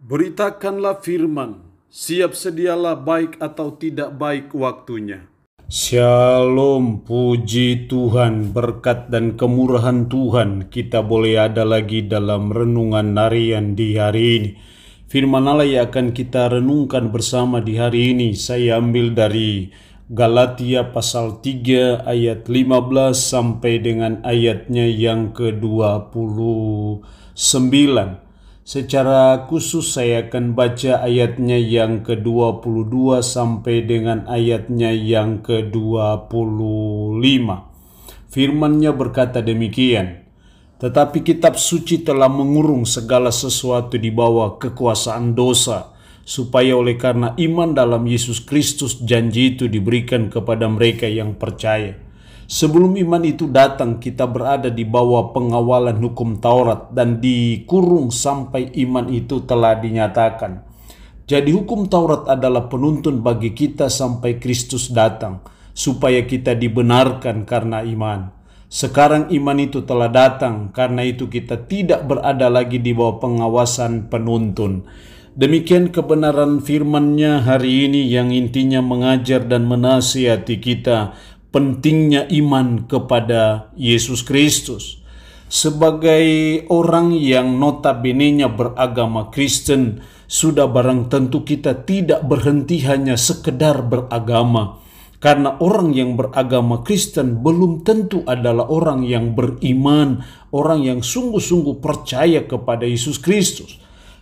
Beritakanlah firman, siap sedialah baik atau tidak baik waktunya. Shalom, puji Tuhan, berkat dan kemurahan Tuhan kita boleh ada lagi dalam renungan harian di hari ini. Firman Allah yang akan kita renungkan bersama di hari ini saya ambil dari Galatia pasal 3 ayat 15 sampai dengan ayatnya yang ke-29. Secara khusus saya akan baca ayatnya yang ke-22 sampai dengan ayatnya yang ke-25. Firman-Nya berkata demikian, tetapi kitab suci telah mengurung segala sesuatu di bawah kekuasaan dosa, supaya oleh karena iman dalam Yesus Kristus janji itu diberikan kepada mereka yang percaya. Sebelum iman itu datang, kita berada di bawah pengawalan hukum Taurat dan dikurung sampai iman itu telah dinyatakan. Jadi hukum Taurat adalah penuntun bagi kita sampai Kristus datang, supaya kita dibenarkan karena iman. Sekarang iman itu telah datang, karena itu kita tidak berada lagi di bawah pengawasan penuntun. Demikian kebenaran firman-Nya hari ini yang intinya mengajar dan menasihati kita pentingnya iman kepada Yesus Kristus. Sebagai orang yang notabene-nya beragama Kristen, sudah barang tentu kita tidak berhenti hanya sekedar beragama. Karena orang yang beragama Kristen belum tentu adalah orang yang beriman, orang yang sungguh-sungguh percaya kepada Yesus Kristus.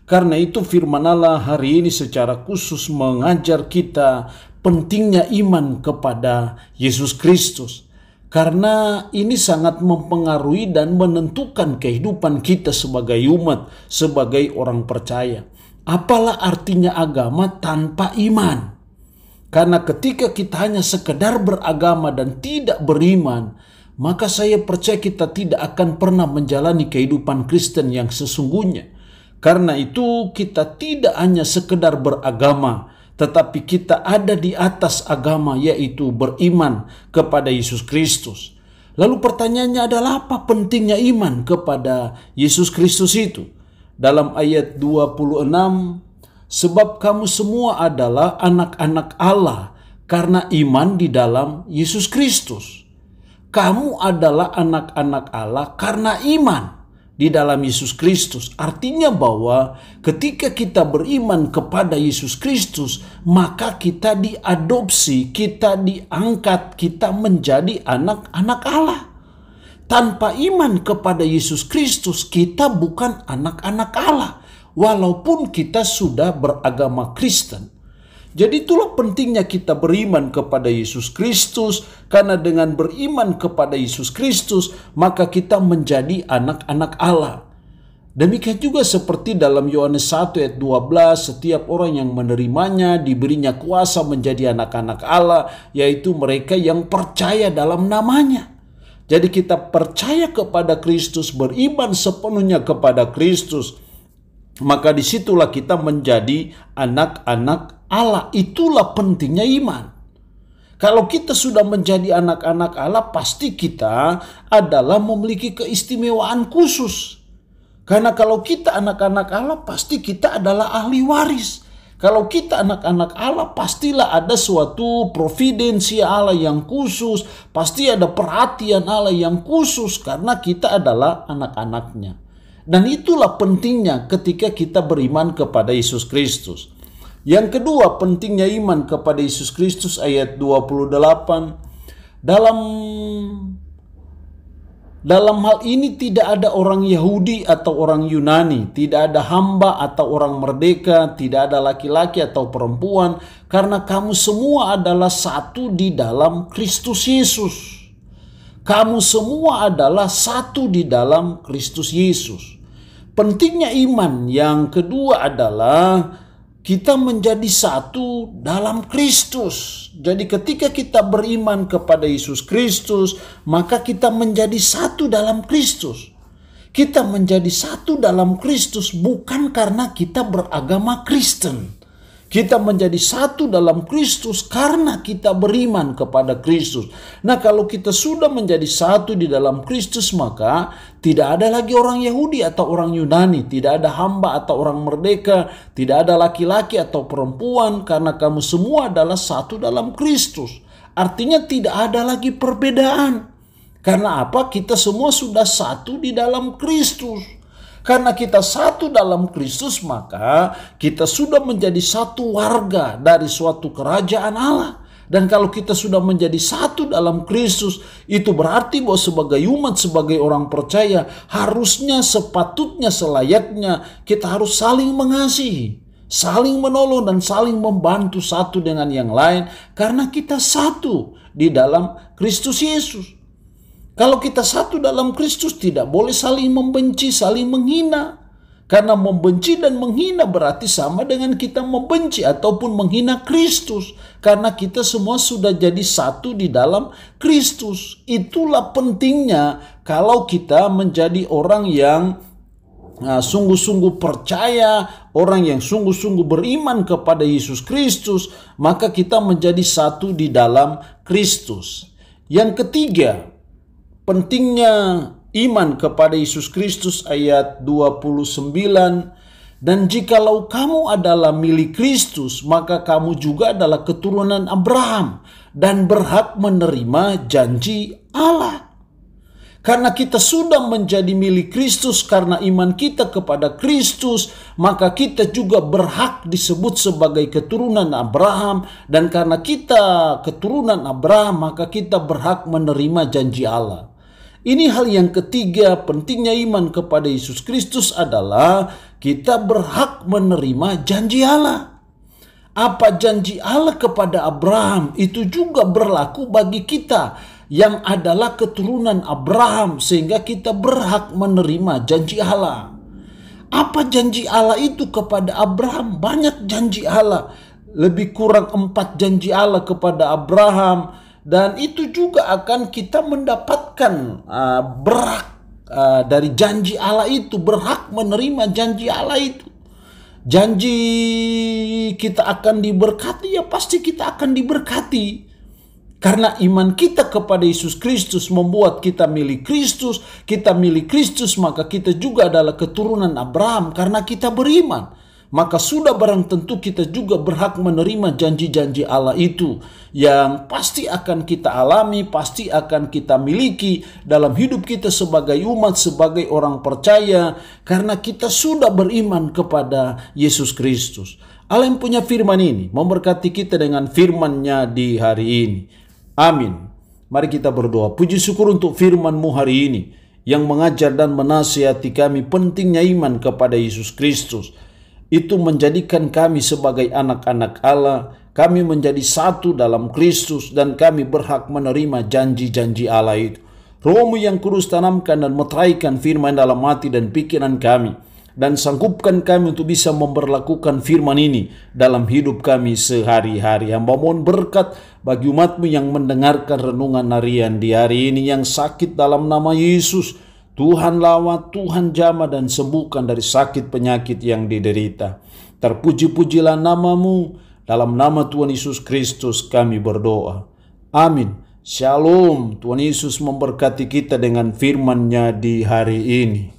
Karena itu firman Allah hari ini secara khusus mengajar kita pentingnya iman kepada Yesus Kristus. Karena ini sangat mempengaruhi dan menentukan kehidupan kita sebagai umat, sebagai orang percaya. Apalah artinya agama tanpa iman? Karena ketika kita hanya sekedar beragama dan tidak beriman, maka saya percaya kita tidak akan pernah menjalani kehidupan Kristen yang sesungguhnya. Karena itu kita tidak hanya sekedar beragama, tetapi kita ada di atas agama, yaitu beriman kepada Yesus Kristus. Lalu pertanyaannya adalah apa pentingnya iman kepada Yesus Kristus itu? Dalam ayat 26, sebab kamu semua adalah anak-anak Allah karena iman di dalam Yesus Kristus. Kamu adalah anak-anak Allah karena iman di dalam Yesus Kristus. Artinya bahwa ketika kita beriman kepada Yesus Kristus, maka kita diadopsi, kita diangkat, kita menjadi anak-anak Allah. Tanpa iman kepada Yesus Kristus, kita bukan anak-anak Allah, walaupun kita sudah beragama Kristen. Jadi itulah pentingnya kita beriman kepada Yesus Kristus, karena dengan beriman kepada Yesus Kristus, maka kita menjadi anak-anak Allah. Demikian juga seperti dalam Yohanes 1 ayat 12, setiap orang yang menerimanya diberinya kuasa menjadi anak-anak Allah, yaitu mereka yang percaya dalam namanya. Jadi kita percaya kepada Kristus, beriman sepenuhnya kepada Kristus, maka disitulah kita menjadi anak-anak Allah. Itulah pentingnya iman. Kalau kita sudah menjadi anak-anak Allah, pasti kita adalah memiliki keistimewaan khusus. Karena kalau kita anak-anak Allah, pasti kita adalah ahli waris. Kalau kita anak-anak Allah, pastilah ada suatu providensi Allah yang khusus. Pasti ada perhatian Allah yang khusus karena kita adalah anak-anaknya. Dan itulah pentingnya ketika kita beriman kepada Yesus Kristus. Yang kedua, pentingnya iman kepada Yesus Kristus ayat 28. Dalam hal ini tidak ada orang Yahudi atau orang Yunani, tidak ada hamba atau orang merdeka, tidak ada laki-laki atau perempuan, karena kamu semua adalah satu di dalam Kristus Yesus. Kamu semua adalah satu di dalam Kristus Yesus. Pentingnya iman yang kedua adalah kita menjadi satu dalam Kristus. Jadi ketika kita beriman kepada Yesus Kristus, maka kita menjadi satu dalam Kristus. Kita menjadi satu dalam Kristus bukan karena kita beragama Kristen. Kita menjadi satu dalam Kristus karena kita beriman kepada Kristus. Nah, kalau kita sudah menjadi satu di dalam Kristus, maka tidak ada lagi orang Yahudi atau orang Yunani, tidak ada hamba atau orang merdeka, tidak ada laki-laki atau perempuan, karena kamu semua adalah satu dalam Kristus. Artinya tidak ada lagi perbedaan. Karena apa? Kita semua sudah satu di dalam Kristus. Karena kita satu dalam Kristus, maka kita sudah menjadi satu warga dari suatu kerajaan Allah. Dan kalau kita sudah menjadi satu dalam Kristus, itu berarti bahwa sebagai umat, sebagai orang percaya, harusnya, sepatutnya, selayaknya kita harus saling mengasihi, saling menolong, dan saling membantu satu dengan yang lain. Karena kita satu di dalam Kristus Yesus. Kalau kita satu dalam Kristus, tidak boleh saling membenci, saling menghina. Karena membenci dan menghina berarti sama dengan kita membenci ataupun menghina Kristus. Karena kita semua sudah jadi satu di dalam Kristus. Itulah pentingnya kalau kita menjadi orang yang sungguh-sungguh percaya, orang yang sungguh-sungguh beriman kepada Yesus Kristus, maka kita menjadi satu di dalam Kristus. Yang ketiga, pentingnya iman kepada Yesus Kristus, ayat 29. Dan jikalau kamu adalah milik Kristus, maka kamu juga adalah keturunan Abraham dan berhak menerima janji Allah. Karena kita sudah menjadi milik Kristus karena iman kita kepada Kristus, maka kita juga berhak disebut sebagai keturunan Abraham. Dan karena kita keturunan Abraham, maka kita berhak menerima janji Allah. Ini hal yang ketiga, pentingnya iman kepada Yesus Kristus adalah kita berhak menerima janji Allah. Apa janji Allah kepada Abraham itu juga berlaku bagi kita yang adalah keturunan Abraham, sehingga kita berhak menerima janji Allah. Apa janji Allah itu kepada Abraham? Banyak janji Allah, lebih kurang 4 janji Allah kepada Abraham. Dan itu juga akan kita mendapatkan berhak dari janji Allah itu, berhak menerima janji Allah itu. Janji kita akan diberkati, ya pasti kita akan diberkati. Karena iman kita kepada Yesus Kristus membuat kita milik Kristus. Kita milik Kristus, maka kita juga adalah keturunan Abraham karena kita beriman. Maka sudah barang tentu kita juga berhak menerima janji-janji Allah itu yang pasti akan kita alami, pasti akan kita miliki dalam hidup kita sebagai umat, sebagai orang percaya, karena kita sudah beriman kepada Yesus Kristus. Allah yang punya firman ini memberkati kita dengan firman-Nya di hari ini. Amin. Mari kita berdoa. Puji syukur untuk firman-Mu hari ini yang mengajar dan menasihati kami pentingnya iman kepada Yesus Kristus. Itu menjadikan kami sebagai anak-anak Allah. Kami menjadi satu dalam Kristus dan kami berhak menerima janji-janji Allah itu. Roh-Mu yang kudus tanamkan dan meteraikan firman dalam hati dan pikiran kami. Dan sanggupkan kami untuk bisa memperlakukan firman ini dalam hidup kami sehari-hari. Hamba mohon berkat bagi umat-Mu yang mendengarkan renungan harian di hari ini, yang sakit dalam nama Yesus. Tuhan lawat, Tuhan jamah dan sembuhkan dari sakit penyakit yang diderita. Terpuji-pujilah nama-Mu. Dalam nama Tuhan Yesus Kristus kami berdoa. Amin. Shalom. Tuhan Yesus memberkati kita dengan firman-Nya di hari ini.